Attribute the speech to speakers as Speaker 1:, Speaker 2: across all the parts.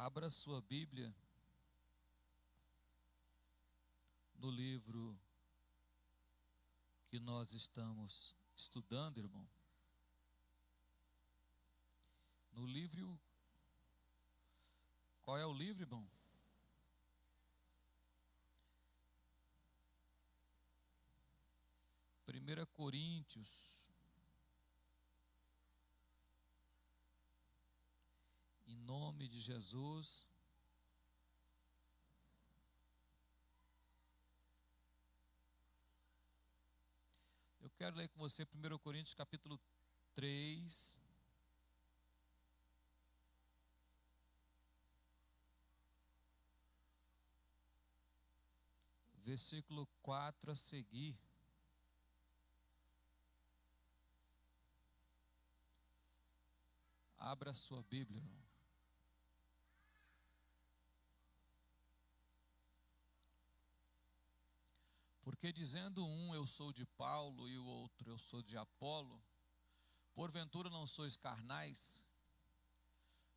Speaker 1: Abra sua Bíblia no livro que nós estamos estudando, irmão. No livro, qual é o livro, irmão? Primeira Coríntios. Em nome de Jesus. Eu quero ler com você 1 Coríntios capítulo 3. Versículo 4 a seguir. Abra a sua Bíblia, irmão. Porque dizendo um, eu sou de Paulo, e o outro, eu sou de Apolo, porventura não sois carnais?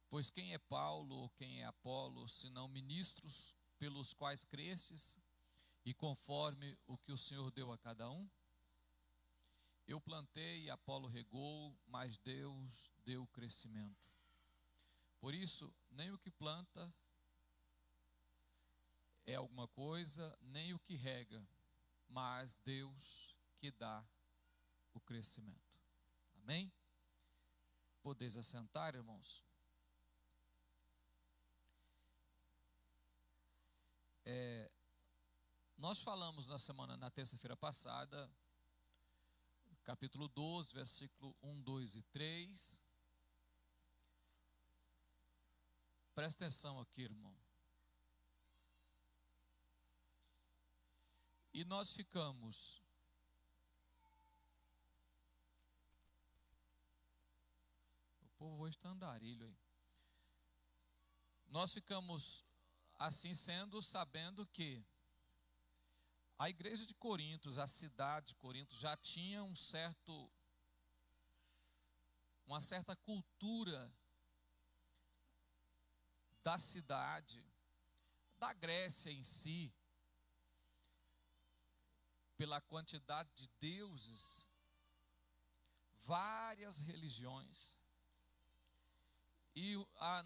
Speaker 1: Pois quem é Paulo ou quem é Apolo, senão ministros pelos quais crestes, e conforme o que o Senhor deu a cada um? Eu plantei e Apolo regou, mas Deus deu o crescimento. Por isso, nem o que planta é alguma coisa, nem o que rega, mas Deus que dá o crescimento. Amém? Podeis assentar, irmãos? Nós falamos na terça-feira passada, capítulo 12, versículo 1, 2 e 3. Presta atenção aqui, irmão. E nós ficamos o povo está andarilho aí. Nós ficamos assim sabendo que a igreja de Corinto, a cidade de Corinto, já tinha uma certa cultura da cidade, da Grécia em si, pela quantidade de deuses, várias religiões. E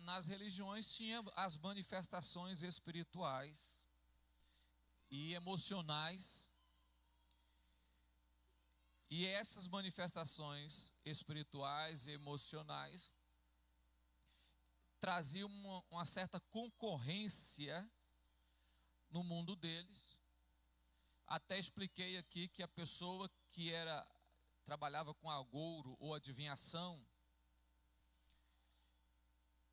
Speaker 1: nas religiões tinha as manifestações espirituais e emocionais. E essas manifestações espirituais e emocionais traziam uma certa concorrência no mundo deles. Até expliquei aqui que a pessoa que trabalhava com agouro ou adivinhação,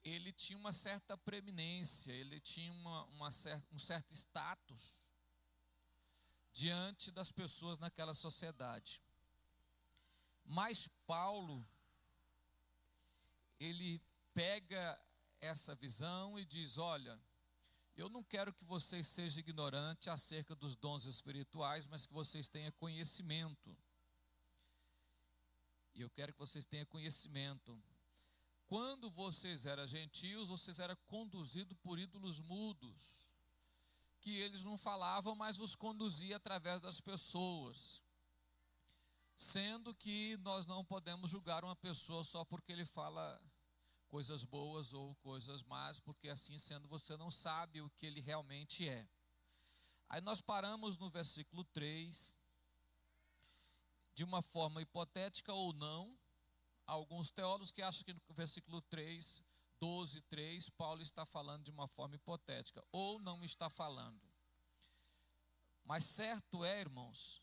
Speaker 1: ele tinha uma certa preeminência, ele tinha um certo status diante das pessoas naquela sociedade. Mas Paulo, ele pega essa visão e diz: olha, eu não quero que vocês sejam ignorantes acerca dos dons espirituais, mas que vocês tenham conhecimento. E eu quero que vocês tenham conhecimento. Quando vocês eram gentios, vocês eram conduzidos por ídolos mudos, que eles não falavam, mas vos conduzia através das pessoas. Sendo que nós não podemos julgar uma pessoa só porque ele fala coisas boas ou coisas más, porque assim sendo você não sabe o que ele realmente é. Aí nós paramos no versículo 3, de uma forma hipotética ou não. Alguns teólogos que acham que no versículo 3, 12, 3, Paulo está falando de uma forma hipotética, ou não está falando. Mas certo é, irmãos,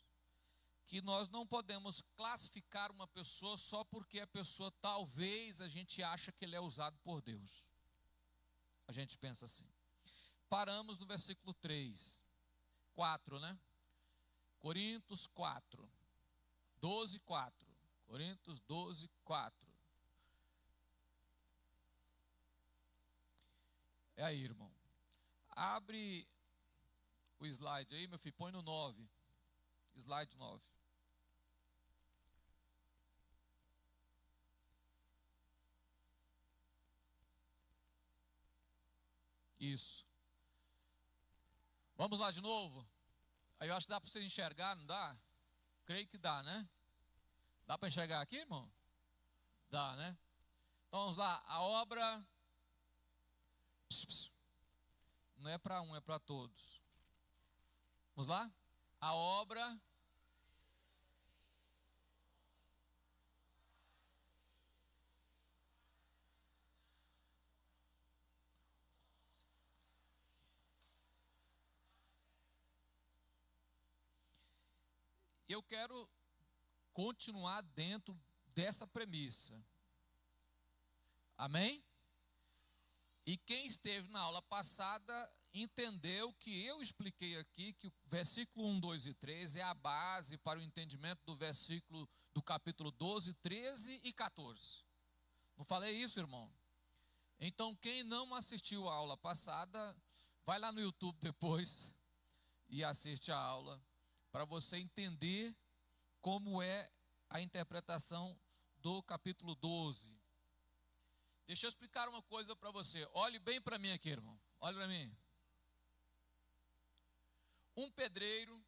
Speaker 1: que nós não podemos classificar uma pessoa só porque a pessoa, talvez, a gente acha que ele é usado por Deus. A gente pensa assim. Paramos no versículo 3, 4, né? Coríntios 4, 12, 4. Coríntios 12, 4. É aí, irmão. Abre o slide aí, meu filho, põe no 9. Slide 9. Isso. Vamos lá de novo. Aí eu acho que dá para você enxergar, não dá? Creio que dá, né? Dá para enxergar aqui, irmão? Dá, né? Então vamos lá. A obra não é para um, é para todos. Vamos lá? A obra eu quero continuar dentro dessa premissa. Amém? E quem esteve na aula passada entendeu que eu expliquei aqui que o versículo 1, 2 e 3 é a base para o entendimento do versículo do capítulo 12, 13 e 14. Não falei isso, irmão? Então, quem não assistiu a aula passada, vai lá no YouTube depois e assiste a aula, para você entender como é a interpretação do capítulo 12. Deixa eu explicar uma coisa para você. Olhe bem para mim aqui, irmão. Olhe para mim. Um pedreiro,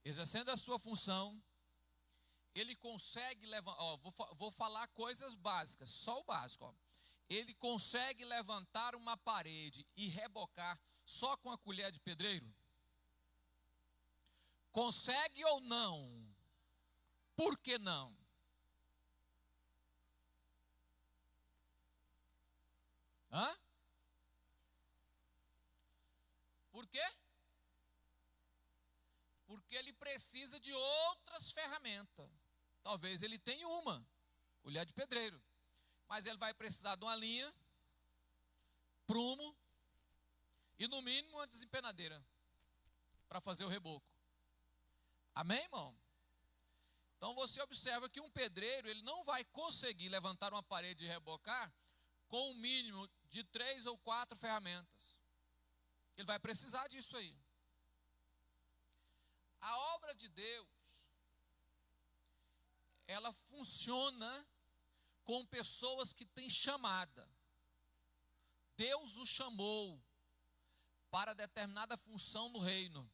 Speaker 1: exercendo a sua função, ele consegue levantar, vou falar coisas básicas, só o básico. Ele consegue levantar uma parede e rebocar só com a colher de pedreiro? Consegue ou não? Por que não? Hã? Por quê? Porque ele precisa de outras ferramentas. Talvez ele tenha uma, colher de pedreiro. Mas ele vai precisar de uma linha, prumo e no mínimo uma desempenadeira para fazer o reboco. Amém, irmão? Então você observa que um pedreiro, ele não vai conseguir levantar uma parede e rebocar com o mínimo de 3 ou 4 ferramentas. Ele vai precisar disso aí. A obra de Deus, ela funciona com pessoas que têm chamada. Deus o chamou para determinada função no reino.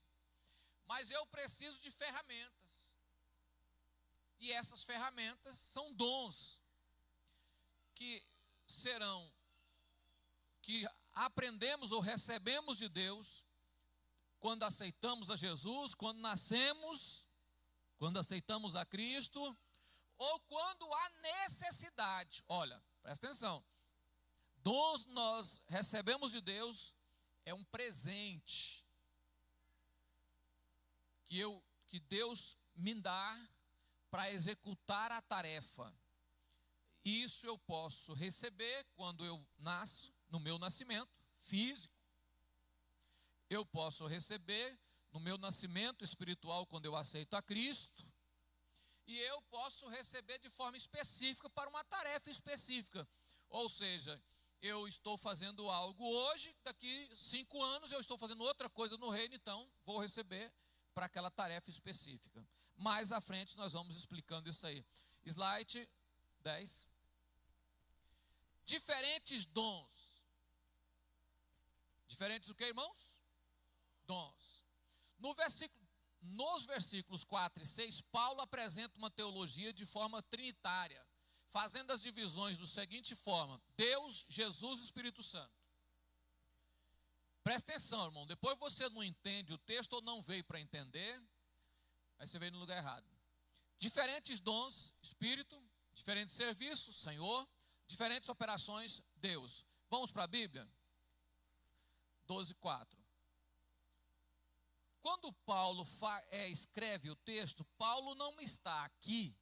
Speaker 1: Mas eu preciso de ferramentas. E essas ferramentas são dons que aprendemos ou recebemos de Deus quando aceitamos a Jesus, quando nascemos, quando aceitamos a Cristo, ou quando há necessidade. Olha, presta atenção. Dons nós recebemos de Deus é um presente que Deus me dá para executar a tarefa. Isso eu posso receber quando eu nasço, no meu nascimento físico. Eu posso receber no meu nascimento espiritual quando eu aceito a Cristo. E eu posso receber de forma específica para uma tarefa específica. Ou seja, eu estou fazendo algo hoje, daqui 5 anos eu estou fazendo outra coisa no reino, então vou receber para aquela tarefa específica. Mais à frente nós vamos explicando isso aí. Slide 10. Diferentes dons. Diferentes o que, irmãos? Dons. Nos versículos 4 e 6, Paulo apresenta uma teologia de forma trinitária, fazendo as divisões da seguinte forma: Deus, Jesus e Espírito Santo. Presta atenção, irmão. Depois você não entende o texto ou não veio para entender, aí você veio no lugar errado. Diferentes dons, Espírito, diferentes serviços, Senhor, diferentes operações, Deus. Vamos para a Bíblia? 12:4. Quando Paulo escreve o texto, Paulo não está aqui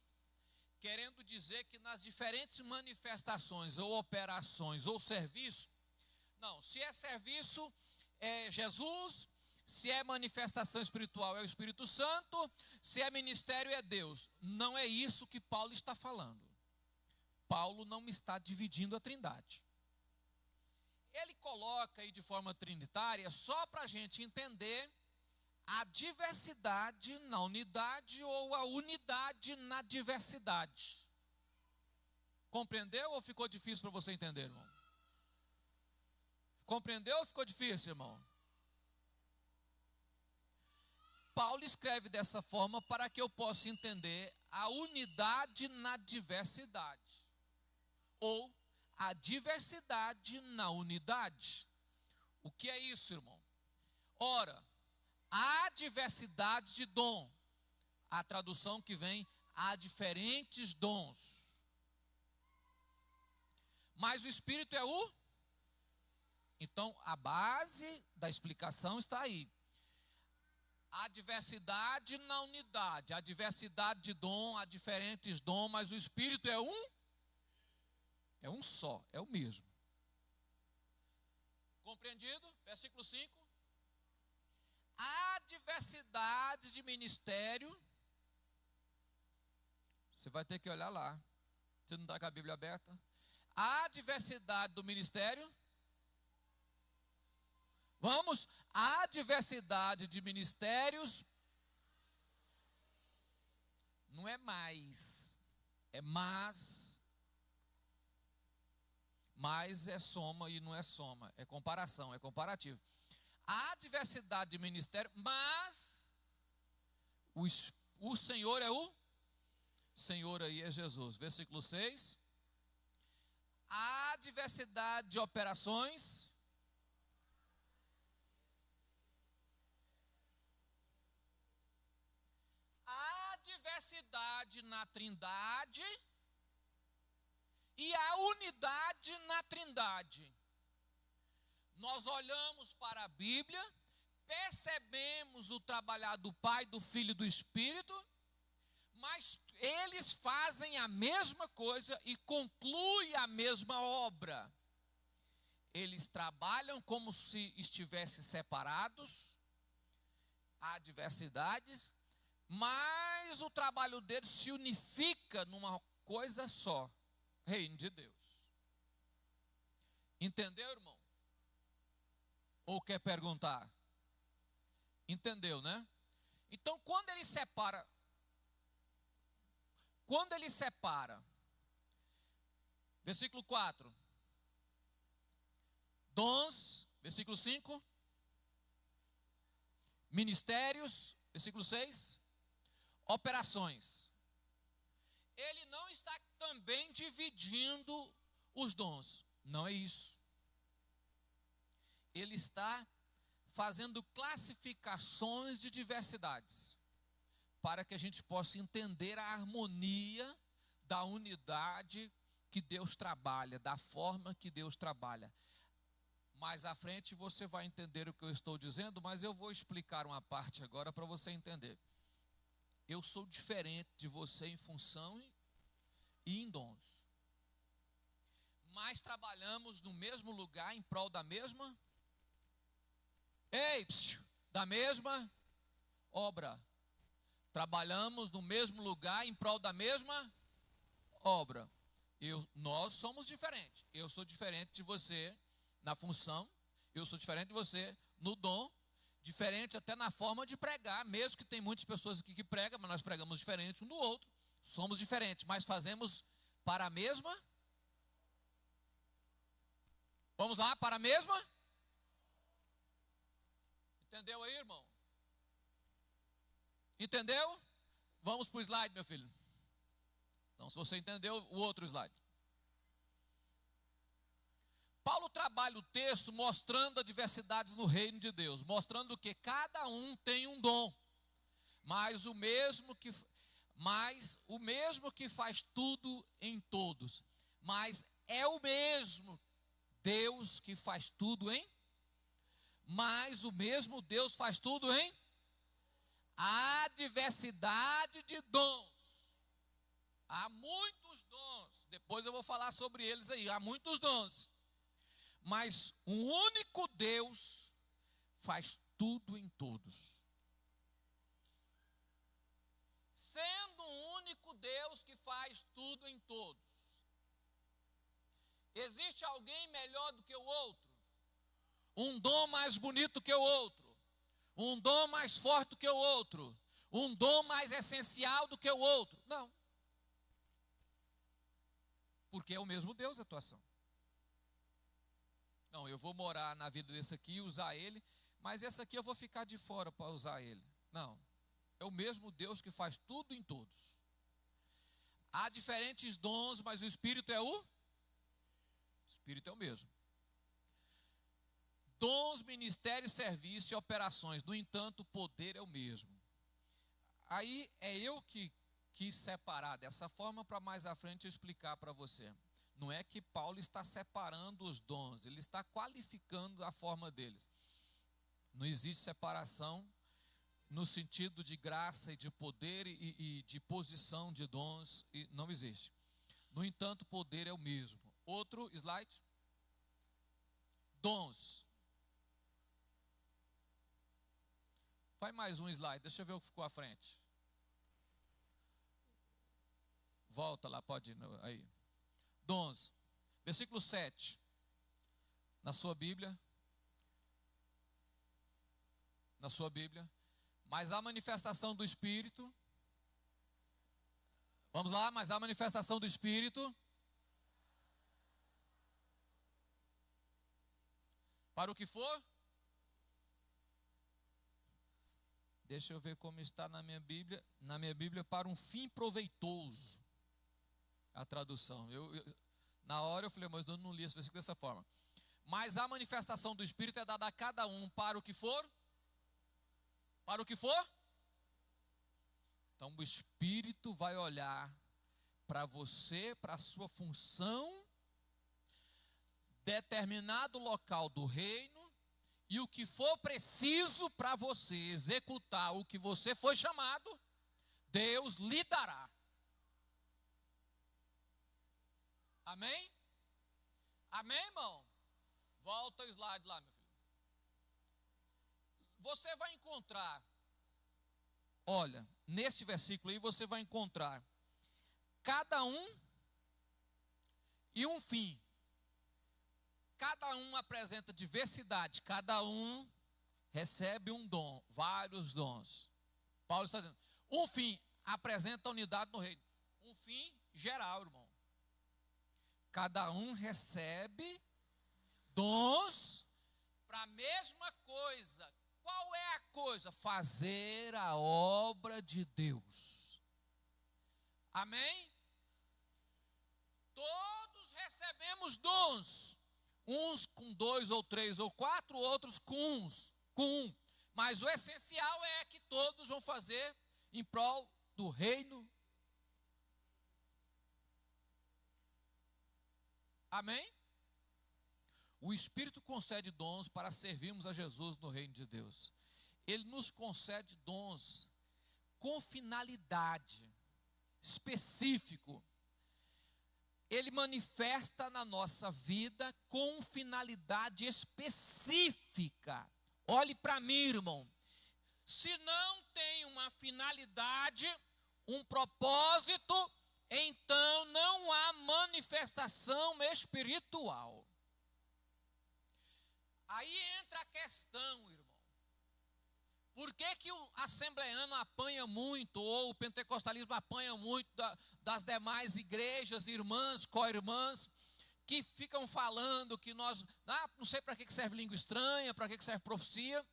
Speaker 1: querendo dizer que nas diferentes manifestações ou operações ou serviço, não, se é serviço é Jesus, se é manifestação espiritual é o Espírito Santo, se é ministério é Deus. Não é isso que Paulo está falando. Paulo não está dividindo a Trindade. Ele coloca aí de forma trinitária só para a gente entender a diversidade na unidade ou a unidade na diversidade. Compreendeu ou ficou difícil para você entender, irmão? Compreendeu ou ficou difícil, irmão? Paulo escreve dessa forma para que eu possa entender a unidade na diversidade, ou a diversidade na unidade. O que é isso, irmão? Ora, há diversidade de dom. A tradução que vem, há diferentes dons. Mas o Espírito é o? Então, a base da explicação está aí. Há diversidade na unidade, há diversidade de dom, há diferentes dons, mas o Espírito é um? É um só, é o mesmo. Compreendido? Versículo 5. Há diversidade de ministério. Você vai ter que olhar lá. Você não está com a Bíblia aberta? Há diversidade do ministério. Vamos, há diversidade de ministérios. Não é mais, é mas. Mas é soma e não é soma, é comparação, é comparativo. Há diversidade de ministério, mas o Senhor é o? Senhor aí é Jesus. Versículo 6. Há diversidade de operações. Há diversidade na Trindade e a unidade na Trindade. Nós olhamos para a Bíblia, percebemos o trabalhar do Pai, do Filho e do Espírito, mas eles fazem a mesma coisa e concluem a mesma obra. Eles trabalham como se estivessem separados, há diversidades, mas o trabalho deles se unifica numa coisa só, reino de Deus. Entendeu, irmão? Ou quer perguntar? Entendeu, né? Então, quando ele separa, versículo 4, dons, versículo 5, ministérios, versículo 6, operações. Ele não está também dividindo os dons, não é isso. Ele está fazendo classificações de diversidades, para que a gente possa entender a harmonia da unidade que Deus trabalha, da forma que Deus trabalha. Mais à frente você vai entender o que eu estou dizendo, mas eu vou explicar uma parte agora para você entender. Eu sou diferente de você em função e em dons, mas trabalhamos no mesmo lugar em prol da mesma da mesma obra. Trabalhamos no mesmo lugar em prol da mesma obra. Nós somos diferentes. Eu sou diferente de você na função, eu sou diferente de você no dom, diferente até na forma de pregar, mesmo que tem muitas pessoas aqui que pregam, mas nós pregamos diferente um do outro. Somos diferentes, mas fazemos para a mesma. Vamos lá, para a mesma? Entendeu aí, irmão? Entendeu? Vamos para o slide, meu filho. Então, se você entendeu, o outro slide. Paulo trabalha o texto mostrando a diversidade no reino de Deus, mostrando que cada um tem um dom, mas o mesmo que faz tudo em todos. Mas é o mesmo Deus que faz tudo em? Mas o mesmo Deus faz tudo em? Há diversidade de dons. Há muitos dons. Depois eu vou falar sobre eles aí. Há muitos dons. Mas um único Deus faz tudo em todos. Sendo um único Deus que faz tudo em todos. Existe alguém melhor do que o outro? Um dom mais bonito que o outro? Um dom mais forte do que o outro? Um dom mais essencial do que o outro? Não. Porque é o mesmo Deus a atuação. Não, eu vou morar na vida desse aqui e usar ele, mas esse aqui eu vou ficar de fora para usar ele. Não, é o mesmo Deus que faz tudo em todos. Há diferentes dons, mas o Espírito é o mesmo. Dons, ministérios, serviços e operações, no entanto, o poder é o mesmo. Aí é eu que quis separar dessa forma para mais à frente eu explicar para você. Não é que Paulo está separando os dons, ele está qualificando a forma deles. Não existe separação no sentido de graça e de poder e de posição de dons, não existe. No entanto, o poder é o mesmo. Outro slide. Dons. Vai mais um slide, deixa eu ver o que ficou à frente. Volta lá, pode ir aí. Dons. Versículo 7. Na sua Bíblia. Mas a manifestação do Espírito. Vamos lá, mas a manifestação do Espírito. Para o que for? Deixa eu ver como está na minha Bíblia. Na minha Bíblia, para um fim proveitoso. A tradução. Na hora eu falei, mas eu não li esse versículo dessa forma. Mas a manifestação do Espírito é dada a cada um para o que for? Para o que for? Então o Espírito vai olhar para você, para a sua função, determinado local do reino, e o que for preciso para você executar o que você foi chamado, Deus lhe dará. Amém? Amém, irmão? Volta o slide lá, meu filho. Você vai encontrar, olha, nesse versículo aí você vai encontrar cada um e um fim. Cada um apresenta diversidade, cada um recebe um dom, vários dons. Paulo está dizendo, um fim apresenta a unidade no reino. Um fim geral, irmão. Cada um recebe dons para a mesma coisa. Qual é a coisa? Fazer a obra de Deus. Amém? Todos recebemos dons. Uns com 2 ou 3 ou 4, outros com um. Mas o essencial é que todos vão fazer em prol do reino. Amém? O Espírito concede dons para servirmos a Jesus no reino de Deus. Ele nos concede dons com finalidade específico. Ele manifesta na nossa vida com finalidade específica. Olhe para mim, irmão. Se não tem uma finalidade, um propósito, então não há manifestação espiritual. Aí entra a questão, irmão. Por que o assembleano apanha muito, ou o pentecostalismo apanha muito das demais igrejas, irmãs, co-irmãs, que ficam falando que nós, não sei para que serve língua estranha, para que serve profecia,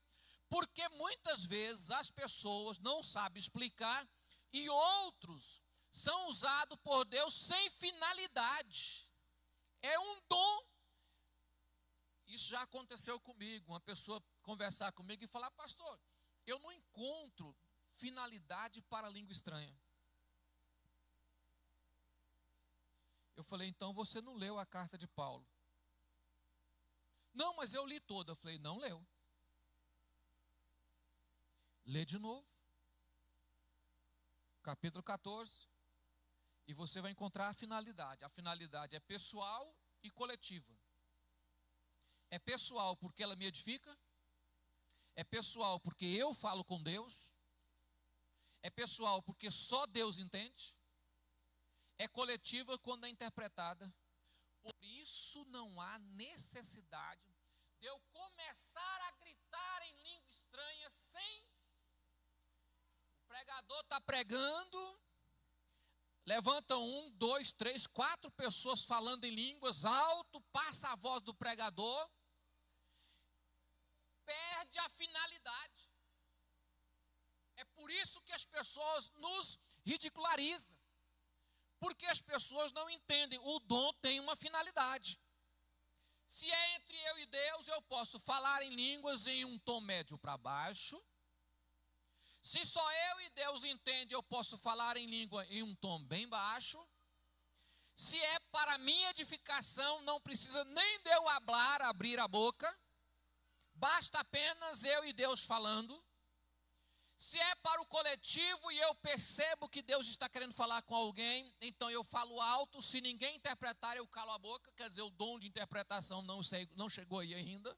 Speaker 1: porque muitas vezes as pessoas não sabem explicar e outros são usados por Deus sem finalidade. É um dom. Isso já aconteceu comigo, uma pessoa conversar comigo e falar, pastor, eu não encontro finalidade para a língua estranha. Eu falei, então você não leu a carta de Paulo. Não, mas eu li toda. Eu falei, não leu. Lê de novo. Capítulo 14. E você vai encontrar a finalidade. A finalidade é pessoal e coletiva. É pessoal porque ela me edifica. É pessoal porque eu falo com Deus. É pessoal porque só Deus entende. É coletiva quando é interpretada. Por isso não há necessidade de eu começar a gritar em língua estranha sem... O pregador está pregando, levanta 1, 2, 3, 4 pessoas falando em línguas alto, passa a voz do pregador. perde a finalidade. É por isso que as pessoas nos ridicularizam. Porque as pessoas não entendem, o dom tem uma finalidade. Se é entre eu e Deus, eu posso falar em línguas em um tom médio para baixo. Se só eu e Deus entendem, eu posso falar em língua em um tom bem baixo. Se é para minha edificação, não precisa nem de eu falar, abrir a boca. Basta apenas eu e Deus falando. Se é para o coletivo e eu percebo que Deus está querendo falar com alguém, então eu falo alto. Se ninguém interpretar, eu calo a boca. Quer dizer, o dom de interpretação não chegou aí ainda.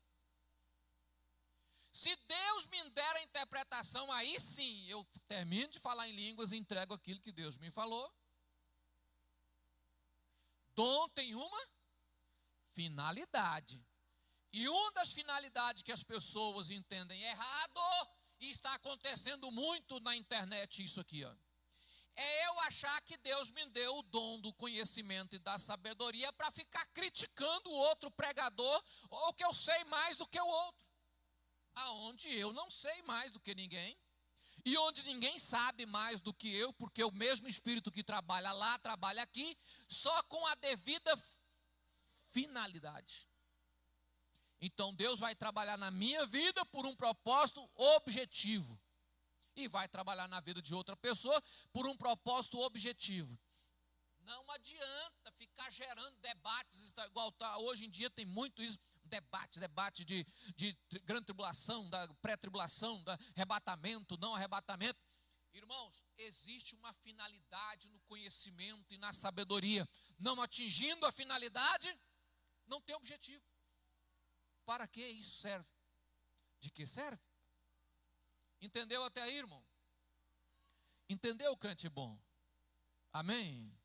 Speaker 1: Se Deus me der a interpretação, aí sim, eu termino de falar em línguas e entrego aquilo que Deus me falou. Dom tem uma finalidade. E uma das finalidades que as pessoas entendem errado, e está acontecendo muito na internet isso aqui, ó, é eu achar que Deus me deu o dom do conhecimento e da sabedoria para ficar criticando o outro pregador, ou que eu sei mais do que o outro. Aonde eu não sei mais do que ninguém, e onde ninguém sabe mais do que eu, porque o mesmo Espírito que trabalha lá, trabalha aqui, só com a devida finalidade. Então Deus vai trabalhar na minha vida por um propósito objetivo. E vai trabalhar na vida de outra pessoa por um propósito objetivo. Não adianta ficar gerando debates, igual tá, hoje em dia tem muito isso, debate de grande tribulação, da pré-tribulação, da arrebatamento, não arrebatamento. Irmãos, existe uma finalidade no conhecimento e na sabedoria. Não atingindo a finalidade, não tem objetivo. Para que isso serve? De que serve? Entendeu até aí, irmão? Entendeu, crente bom? Amém?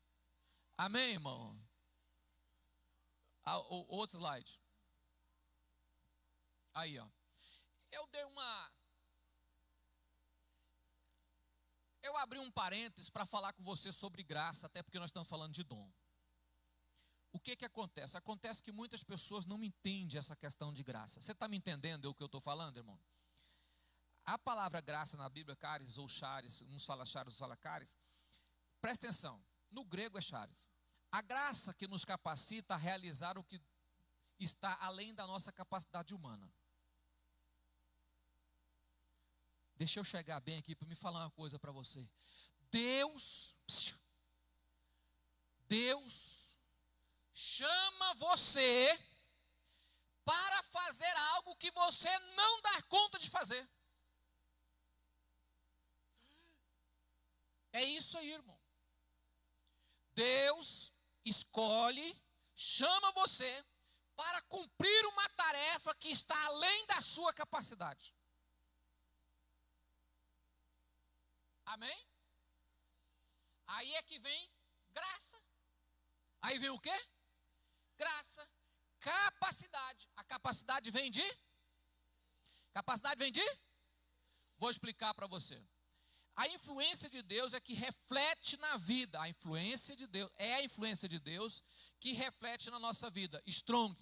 Speaker 1: Amém, irmão? O outro slide. Aí, ó. Eu abri um parênteses para falar com você sobre graça, até porque nós estamos falando de dom. O que acontece? Acontece que muitas pessoas não entendem essa questão de graça. Você está me entendendo o que eu estou falando, irmão? A palavra graça na Bíblia, charis ou charis, uns falam charis, uns falam charis. Presta atenção, no grego é charis. A graça que nos capacita a realizar o que está além da nossa capacidade humana. Deixa eu chegar bem aqui para me falar uma coisa para você. Deus chama você para fazer algo que você não dá conta de fazer. É isso aí, irmão. Deus escolhe, chama você para cumprir uma tarefa que está além da sua capacidade. Amém? Aí é que vem graça. Aí vem o quê? Graça. Capacidade. A capacidade vem de? Capacidade vem de? Vou explicar para você. A influência de Deus é que reflete na vida. A influência de Deus é a influência de Deus que reflete na nossa vida. Strong.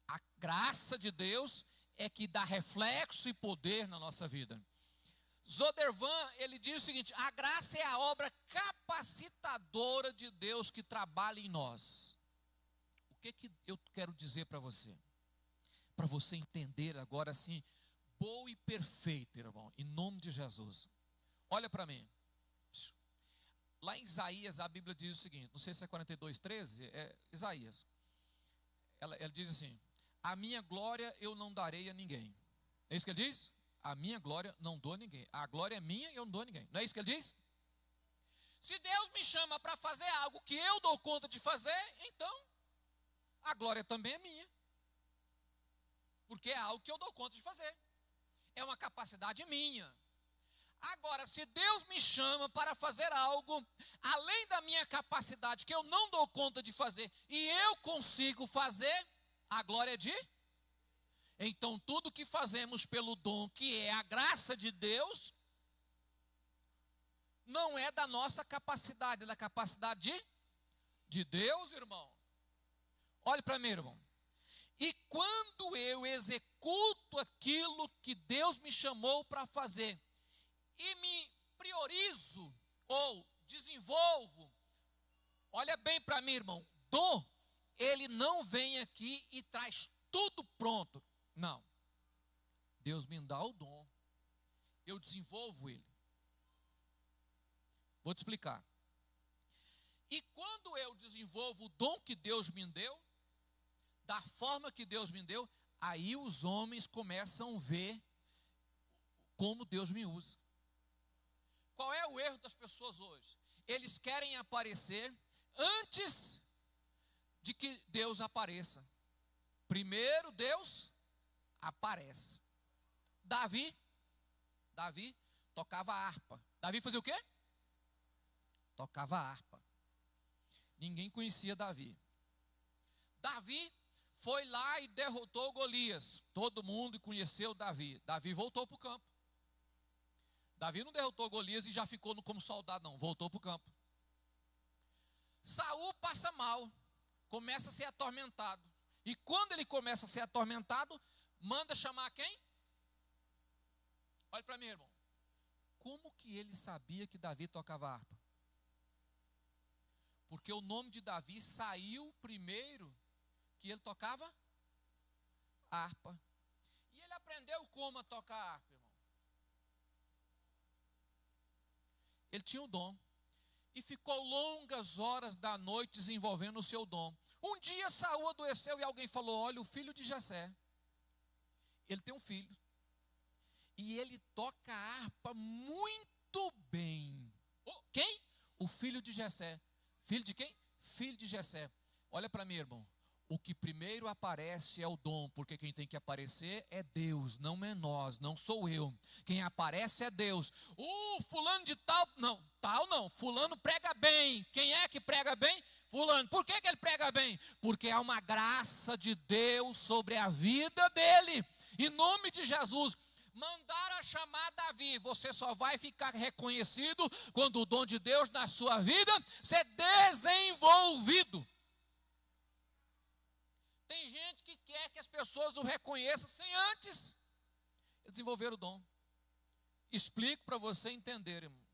Speaker 1: A graça de Deus é que dá reflexo e poder na nossa vida. Zodervan, ele diz o seguinte: a graça é a obra capacitadora de Deus que trabalha em nós. O que eu quero dizer para você? Para você entender agora assim, boa e perfeita, irmão, em nome de Jesus. Olha para mim. Lá em Isaías, a Bíblia diz o seguinte, não sei se é 42:13, é Isaías. Ela diz assim: a minha glória eu não darei a ninguém. É isso que ele diz? A minha glória não dou a ninguém. A glória é minha e eu não dou a ninguém. Não é isso que ele diz? Se Deus me chama para fazer algo que eu dou conta de fazer, então a glória também é minha. Porque é algo que eu dou conta de fazer. É uma capacidade minha. Agora, se Deus me chama para fazer algo além da minha capacidade, que eu não dou conta de fazer, e eu consigo fazer, a glória é de? Então, tudo que fazemos pelo dom, que é a graça de Deus, não é da nossa capacidade, é da capacidade de Deus, irmão. Olhe para mim, irmão. E quando eu executo aquilo que Deus me chamou para fazer, e me priorizo, ou desenvolvo, olha bem para mim, irmão, dom, ele não vem aqui e traz tudo pronto. Não. Deus me dá o dom, eu desenvolvo ele. Vou te explicar. E quando eu desenvolvo o dom que Deus me deu, da forma que Deus me deu, aí os homens começam a ver como Deus me usa. Qual é o erro das pessoas hoje? Eles querem aparecer antes de que Deus apareça. Primeiro Deus aparece. Davi tocava harpa. Davi fazia o quê? Tocava harpa. Ninguém conhecia Davi. Davi foi lá e derrotou Golias. Todo mundo conheceu Davi. Davi voltou para o campo. Davi não derrotou Golias e já ficou como soldado, não. Voltou para o campo. Saul passa mal. Começa a ser atormentado. E quando ele começa a ser atormentado, manda chamar quem? Olha para mim, irmão. Como que ele sabia que Davi tocava harpa? Porque o nome de Davi saiu primeiro que ele tocava harpa. E ele aprendeu como a tocar harpa, irmão. Ele tinha o dom. E ficou longas horas da noite desenvolvendo o seu dom. Um dia Saul adoeceu e alguém falou: olha, o filho de Jessé, ele tem um filho. E ele toca a harpa muito bem. Quem? O filho de Jessé. Filho de quem? Filho de Jessé. Olha para mim, irmão. O que primeiro aparece é o dom, porque quem tem que aparecer é Deus, não é nós, não sou eu. Quem aparece é Deus. Fulano de tal não, fulano prega bem. Quem é que prega bem? Fulano. Por que ele prega bem? Porque há uma graça de Deus sobre a vida dele. Em nome de Jesus, mandaram a chamar Davi. Você só vai ficar reconhecido quando o dom de Deus na sua vida ser desenvolvido. Tem gente que quer que as pessoas o reconheçam sem antes desenvolver o dom. Explico para você entender, irmão.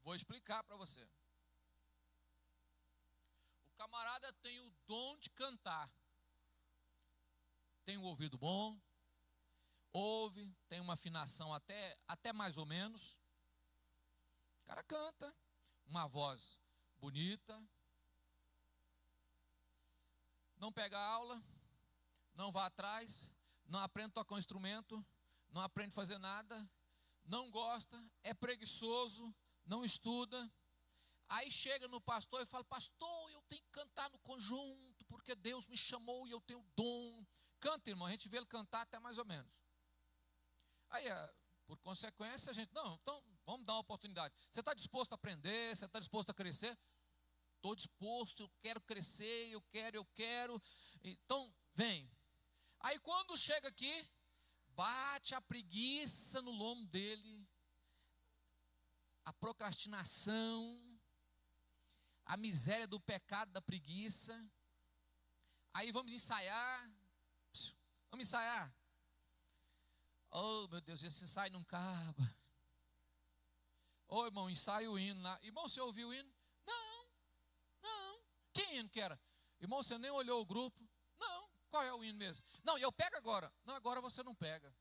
Speaker 1: Vou explicar para você. O camarada tem o dom de cantar. Tem um ouvido bom, ouve, tem uma afinação até mais ou menos. O cara canta, uma voz bonita. Não pega aula, não vá atrás, não aprende a tocar um instrumento, não aprende a fazer nada, não gosta, é preguiçoso, não estuda. Aí chega no pastor e fala: pastor, eu tenho que cantar no conjunto, porque Deus me chamou e eu tenho dom. Canta, irmão, a gente vê ele cantar até mais ou menos. Aí, por consequência, a gente, não, então vamos dar uma oportunidade. Você está disposto a aprender? Você está disposto a crescer? Estou disposto, eu quero crescer, eu quero. Então, vem. Aí quando chega aqui, bate a preguiça no lombo dele, a procrastinação, a miséria do pecado da preguiça. Aí vamos ensaiar. Oh, meu Deus, esse ensaio não acaba. Ô, irmão, ensaia o hino lá. Irmão, você ouviu o hino? Não. Que hino que era? Irmão, você nem olhou o grupo? Não. Qual é o hino mesmo? Não, eu pego agora. Não, agora você não pega.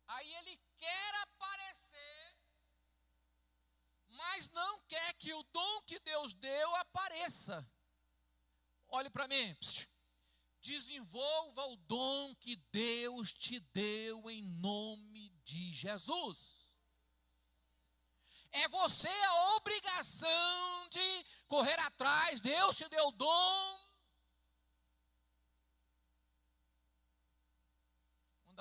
Speaker 1: Aí ele quer aparecer, mas não quer que o dom que Deus deu apareça. Olhe para mim. Desenvolva o dom que Deus te deu em nome de Jesus. É você a obrigação de correr atrás. Deus te deu o dom. Uma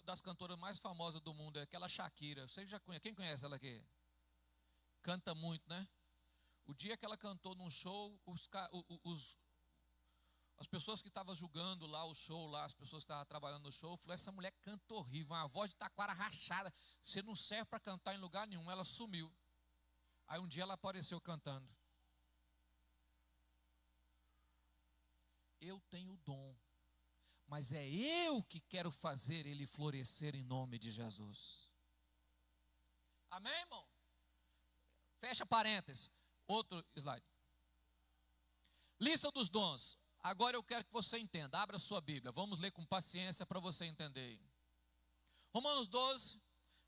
Speaker 1: das cantoras mais famosas do mundo é aquela Shakira. Você já conhece? Quem conhece ela aqui? Canta muito, né? O dia que ela cantou num show, as pessoas que estavam julgando lá o show, as pessoas que estavam trabalhando no show, falaram: essa mulher canta horrível, uma voz de taquara rachada, você não serve para cantar em lugar nenhum. Ela sumiu. Aí um dia ela apareceu cantando. eu tenho o dom, mas é eu que quero fazer ele florescer em nome de Jesus. Amém, irmão? Fecha parênteses. Outro slide. Lista dos dons. Agora eu quero que você entenda. Abra sua Bíblia. Vamos ler com paciência para você entender. Romanos 12,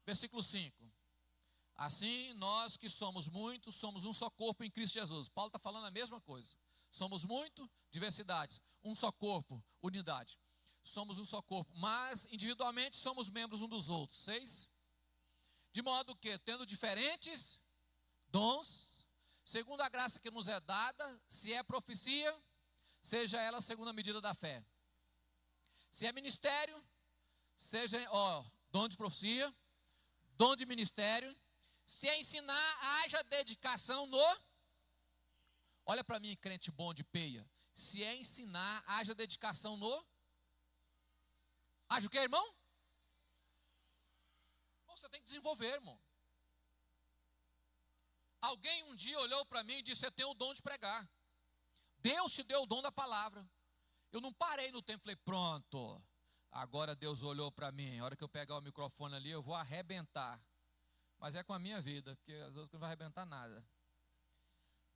Speaker 1: versículo 5. Assim, nós que somos muitos, somos um só corpo em Cristo Jesus. Paulo está falando a mesma coisa. Somos muito, diversidades. Um só corpo, unidade. Somos um só corpo, mas individualmente somos membros uns dos outros. 6. De modo que, tendo diferentes dons, segundo a graça que nos é dada, se é profecia, seja ela segundo a medida da fé. Se é ministério, seja dom de profecia, dom de ministério. Se é ensinar, haja dedicação no... Olha para mim, crente bom de peia. Se é ensinar, haja dedicação no... Haja o quê, irmão? Você tem que desenvolver, irmão. Alguém um dia olhou para mim e disse: você tem o dom de pregar. Deus te deu o dom da palavra. Eu não parei no tempo e falei: pronto, agora Deus olhou para mim. A hora que eu pegar o microfone ali, eu vou arrebentar. Mas é com a minha vida, porque às vezes não vai arrebentar nada.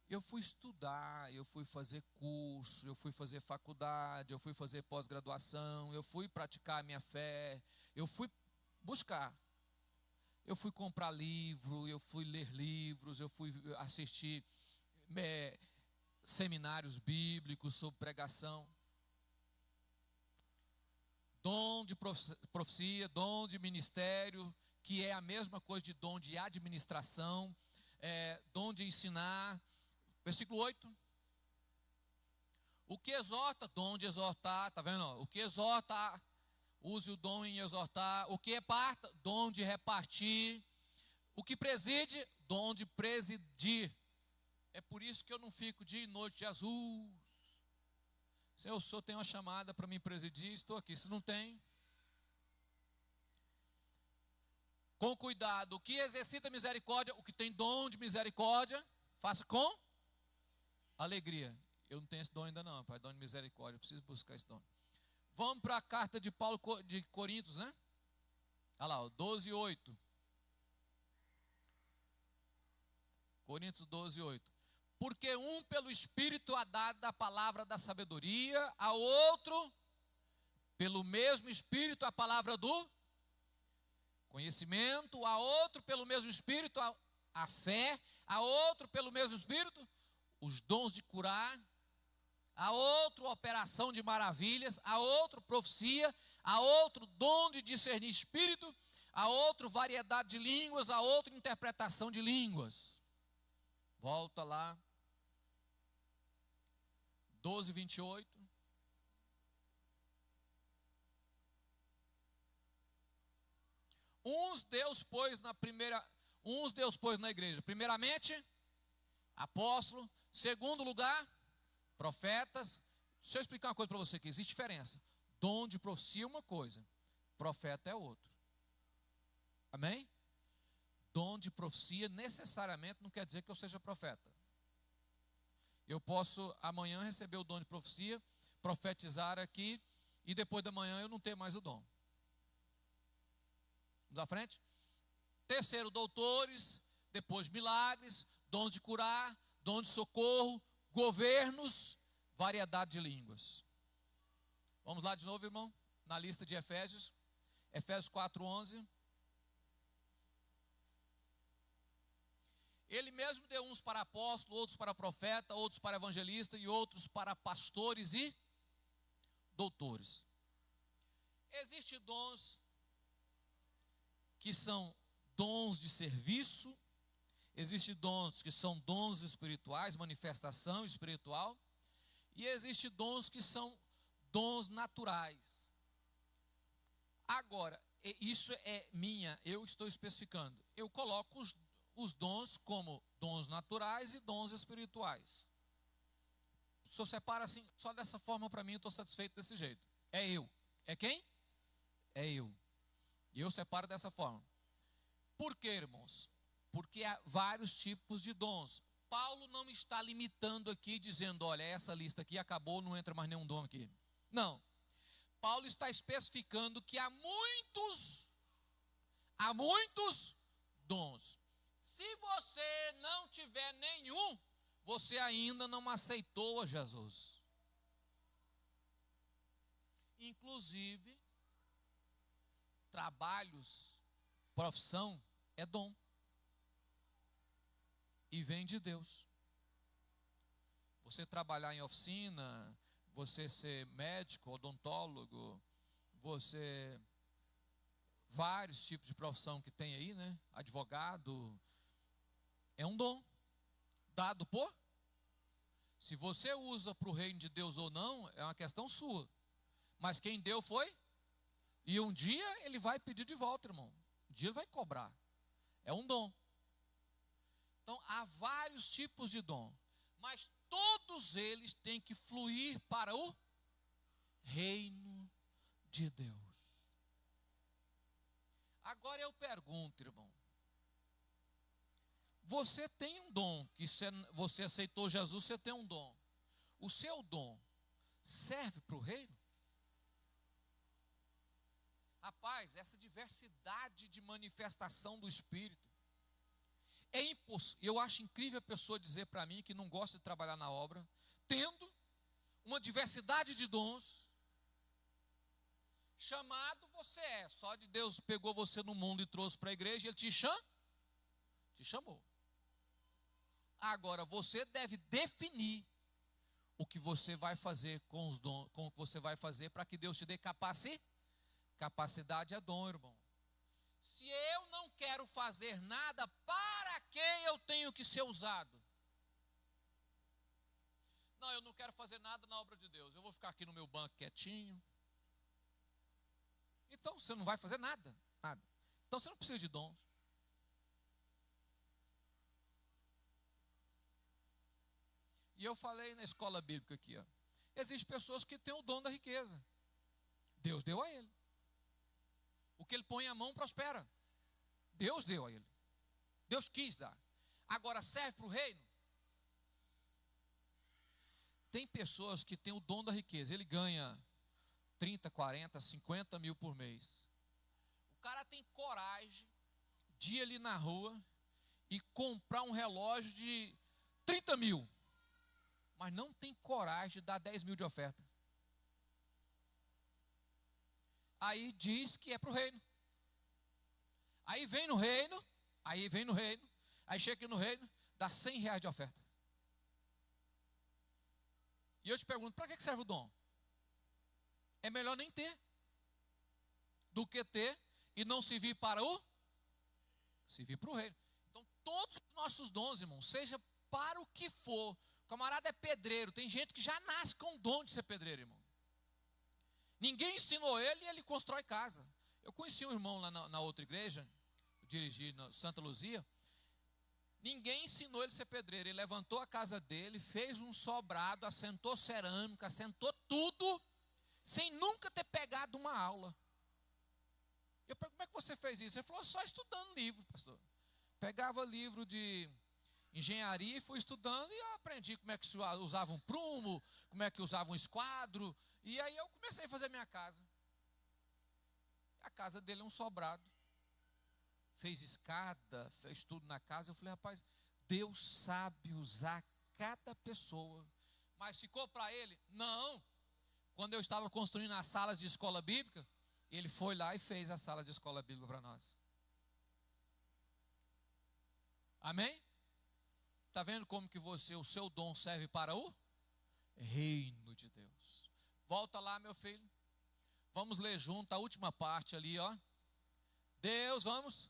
Speaker 1: Eu fui estudar, eu fui fazer curso, eu fui fazer faculdade, eu fui fazer pós-graduação, eu fui praticar a minha fé, eu fui buscar. Eu fui comprar livro, eu fui ler livros, eu fui assistir seminários bíblicos sobre pregação. Dom de profecia, dom de ministério, que é a mesma coisa de dom de administração, dom de ensinar. Versículo 8. O que exorta, dom de exortar, tá vendo? O que exorta, use o dom em exortar. O que reparta, dom de repartir. O que preside, dom de presidir. É por isso que eu não fico dia e noite, Jesus. Se eu tenho uma chamada para me presidir, estou aqui. Se não tem, com cuidado. O que exercita misericórdia, o que tem dom de misericórdia, faça com alegria. Eu não tenho esse dom ainda não, pai, dom de misericórdia. Eu preciso buscar esse dom. Vamos para a carta de Paulo de Coríntios, né? Olha lá, 12:8. Coríntios 12:8. Porque um pelo Espírito há dado a palavra da sabedoria, a outro pelo mesmo Espírito a palavra do conhecimento, a outro pelo mesmo Espírito a fé, a outro pelo mesmo Espírito os dons de curar, a outro operação de maravilhas, a outro profecia, a outro dom de discernir espírito, a outro variedade de línguas, a outro interpretação de línguas. Volta lá, 12:28. Uns Deus pôs na igreja, primeiramente, apóstolo, segundo lugar, profetas. Deixa eu explicar uma coisa para você aqui, existe diferença. Dom de profecia é uma coisa, profeta é outra. Amém? Dom de profecia necessariamente não quer dizer que eu seja profeta. Eu posso amanhã receber o dom de profecia, profetizar aqui, e depois da manhã eu não ter mais o dom. Vamos à frente? Terceiro, doutores, depois milagres, dons de curar, dom de socorro, governos, variedade de línguas. Vamos lá de novo, irmão, na lista de Efésios. Efésios 4:11. Ele mesmo deu uns para apóstolo, outros para profeta, outros para evangelista e outros para pastores e doutores. Existem dons que são dons de serviço, existem dons que são dons espirituais, manifestação espiritual, e existem dons que são dons naturais. Agora, isso eu estou especificando. Eu coloco os dons como dons naturais e dons espirituais. O senhor separa assim, só dessa forma para mim eu estou satisfeito desse jeito. É eu. É quem? É eu. E eu separo dessa forma. Por quê, irmãos? Porque há vários tipos de dons. Paulo não está limitando aqui, dizendo, olha, essa lista aqui acabou, não entra mais nenhum dom aqui. Não. Paulo está especificando que há muitos dons. Se você não tiver nenhum, você ainda não aceitou a Jesus. Inclusive, trabalhos, profissão é dom. E vem de Deus. Você trabalhar em oficina, você ser médico, odontólogo, você... vários tipos de profissão que tem aí, né? Advogado, é um dom. Dado por... Se você usa para o reino de Deus ou não, é uma questão sua. Mas quem deu foi... E um dia ele vai pedir de volta, irmão. Um dia ele vai cobrar. É um dom. Então, há vários tipos de dom. Mas todos eles têm que fluir para o reino de Deus. Agora eu pergunto, irmão. Você tem um dom, que você aceitou Jesus, você tem um dom. O seu dom serve para o reino? Rapaz, essa diversidade de manifestação do Espírito. É impossível. Eu acho incrível a pessoa dizer para mim que não gosta de trabalhar na obra, tendo uma diversidade de dons, chamado você é. Só de Deus pegou você no mundo e trouxe para a igreja, Ele te chamou. Agora, você deve definir o que você vai fazer com os dons, com o que você vai fazer para que Deus te dê capacidade. Capacidade é dom, irmão. Se eu não quero fazer nada, para que eu tenho que ser usado? Não, eu não quero fazer nada na obra de Deus. Eu vou ficar aqui no meu banco quietinho. Então você não vai fazer nada. Então você não precisa de dons. E eu falei na escola bíblica aqui, ó. Existem pessoas que têm o dom da riqueza. Deus deu a ele. O que ele põe a mão prospera. Deus deu a ele. Deus quis dar. Agora serve para o reino? Tem pessoas que têm o dom da riqueza. Ele ganha 30, 40, 50 mil por mês. O cara tem coragem de ir ali na rua e comprar um relógio de 30 mil. Mas não tem coragem de dar 10 mil de oferta. Aí diz que é para o reino. Aí vem no reino, aí chega aqui no reino, dá 100 reais de oferta. E eu te pergunto, para que serve o dom? É melhor nem ter, do que ter e não servir para o reino. Então todos os nossos dons, irmão, seja para o que for. O camarada é pedreiro, tem gente que já nasce com o dom de ser pedreiro, irmão. Ninguém ensinou ele e ele constrói casa. Eu conheci um irmão lá na outra igreja, eu dirigi na Santa Luzia. Ninguém ensinou ele a ser pedreiro. Ele levantou a casa dele, fez um sobrado, assentou cerâmica, assentou tudo, sem nunca ter pegado uma aula. Eu pergunto, como é que você fez isso? Ele falou, só estudando livro, pastor. Pegava livro de engenharia e fui estudando e eu aprendi como é que usava um prumo, como é que usava um esquadro. E aí eu comecei a fazer minha casa. A casa dele é um sobrado. Fez escada, fez tudo na casa. Eu falei, rapaz, Deus sabe usar cada pessoa. Mas ficou para ele? Não. Quando eu estava construindo as salas de escola bíblica, ele foi lá e fez a sala de escola bíblica para nós. Amém? Está vendo como que o seu dom serve para o reino de Deus? Volta lá, meu filho. Vamos ler junto a última parte ali, ó. Deus, vamos.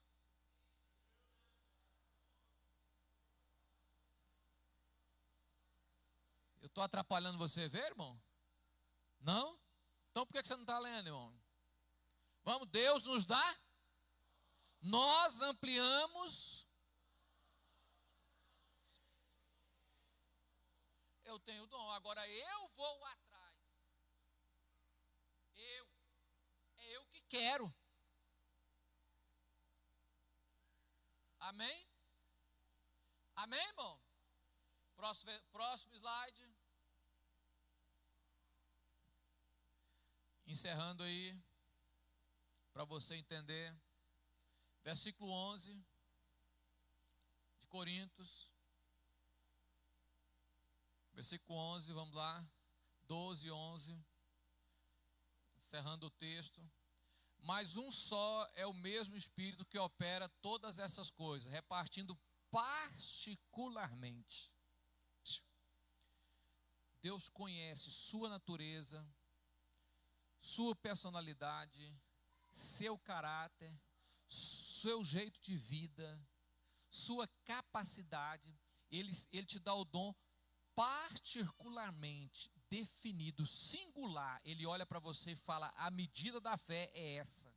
Speaker 1: Eu estou atrapalhando você ver, irmão? Não? Então por que você não está lendo, irmão? Vamos, Deus nos dá. Nós ampliamos. Eu tenho o dom, agora eu vou atrás. É eu que quero. Amém? Amém, irmão? Próximo slide. Encerrando aí, para você entender. Versículo 11 de Coríntios. Versículo 11, vamos lá. 12 e 11. Encerrando o texto. Mas um só é o mesmo Espírito que opera todas essas coisas, repartindo particularmente. Deus conhece sua natureza, sua personalidade, seu caráter, seu jeito de vida, sua capacidade. Ele te dá o dom particularmente definido, singular. Ele olha para você e fala: a medida da fé é essa.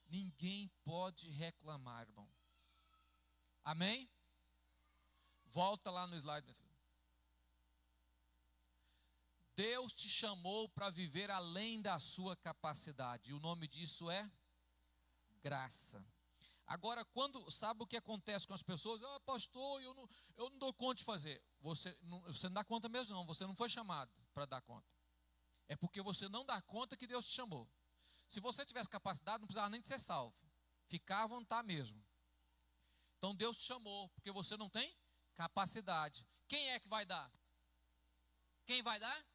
Speaker 1: Ninguém pode reclamar, irmão. Amém? Volta lá no slide, meu filho. Deus te chamou para viver além da sua capacidade. E o nome disso é graça. Agora, sabe o que acontece com as pessoas? Ah, pastor, eu não dou conta de fazer. Você não dá conta mesmo não, você não foi chamado para dar conta. É porque você não dá conta que Deus te chamou. Se você tivesse capacidade, não precisava nem de ser salvo. Ficava onde está mesmo. Então Deus te chamou, porque você não tem capacidade. Quem é que vai dar? Quem vai dar?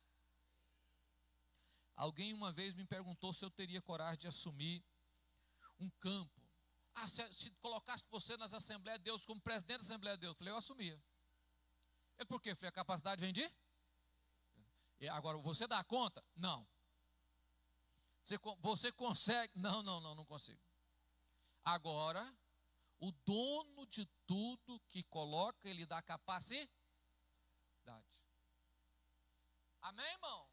Speaker 1: Alguém uma vez me perguntou se eu teria coragem de assumir um campo. Ah, se colocasse você nas Assembleias de Deus como presidente da Assembleia de Deus, eu falei, eu assumia. Ele, por quê? Eu falei, a capacidade vem de? Agora, você dá conta? Não. Você consegue? Não consigo. Agora, o dono de tudo que coloca, ele dá capacidade. Amém, irmão?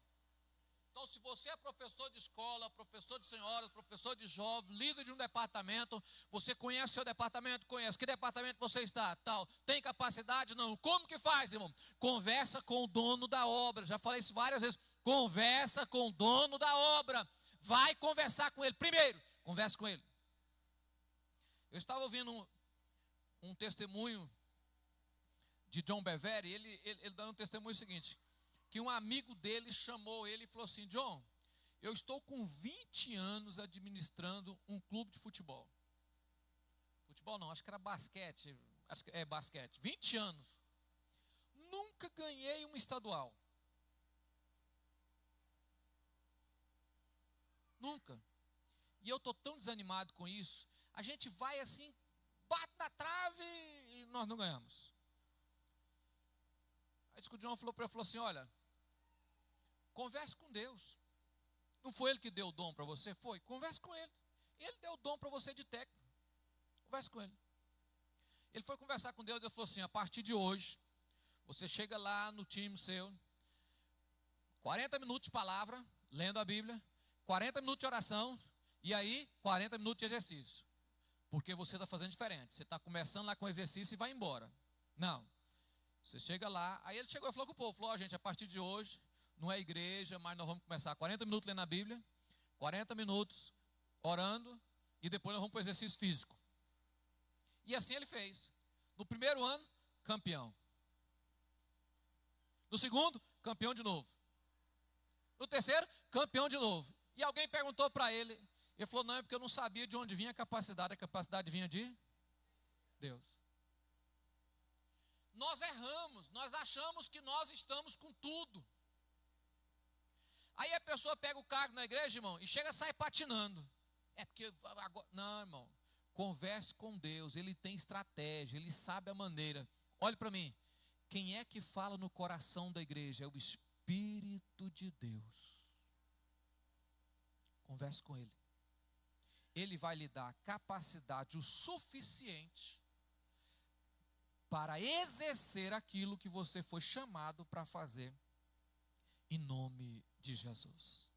Speaker 1: Então, se você é professor de escola, professor de senhoras, professor de jovens, líder de um departamento, você conhece o seu departamento? Conhece. Que departamento você está? Tal. Tem capacidade? Não. Como que faz, irmão? Conversa com o dono da obra. Já falei isso várias vezes. Conversa com o dono da obra. Vai conversar com ele. Primeiro, conversa com ele. Eu estava ouvindo um testemunho de John Bevere. Ele dá um testemunho seguinte. Que um amigo dele chamou ele e falou assim: John, eu estou com 20 anos administrando um clube de futebol. Futebol não, acho que era basquete. Acho que é basquete. 20 anos. Nunca ganhei um estadual. Nunca. E eu estou tão desanimado com isso. A gente vai assim, bate na trave e nós não ganhamos. Aí o John falou para ele, falou assim: olha, converse com Deus. Não foi Ele que deu o dom para você? Foi. Converse com Ele. Ele deu o dom para você de técnico. Converse com Ele. Ele foi conversar com Deus e Deus falou assim: a partir de hoje, você chega lá no time seu, 40 minutos de palavra, lendo a Bíblia, 40 minutos de oração, e aí 40 minutos de exercício. Porque você está fazendo diferente. Você está começando lá com exercício e vai embora. Não. Você chega lá, aí ele chegou e falou com o povo, falou: gente, a partir de hoje, não é igreja, mas nós vamos começar 40 minutos lendo a Bíblia, 40 minutos orando, e depois nós vamos para o exercício físico. E assim ele fez. No primeiro ano, campeão. No segundo, campeão de novo. No terceiro, campeão de novo. E alguém perguntou para ele, ele falou: não, é porque eu não sabia de onde vinha a capacidade vinha de Deus. Nós erramos, nós achamos que nós estamos com tudo. Aí a pessoa pega o carro na igreja, irmão, e chega a sair patinando. É porque agora, não, irmão, converse com Deus, Ele tem estratégia, Ele sabe a maneira. Olhe para mim, quem é que fala no coração da igreja? É o Espírito de Deus. Converse com Ele. Ele vai lhe dar capacidade o suficiente para exercer aquilo que você foi chamado para fazer, em nome de Jesus.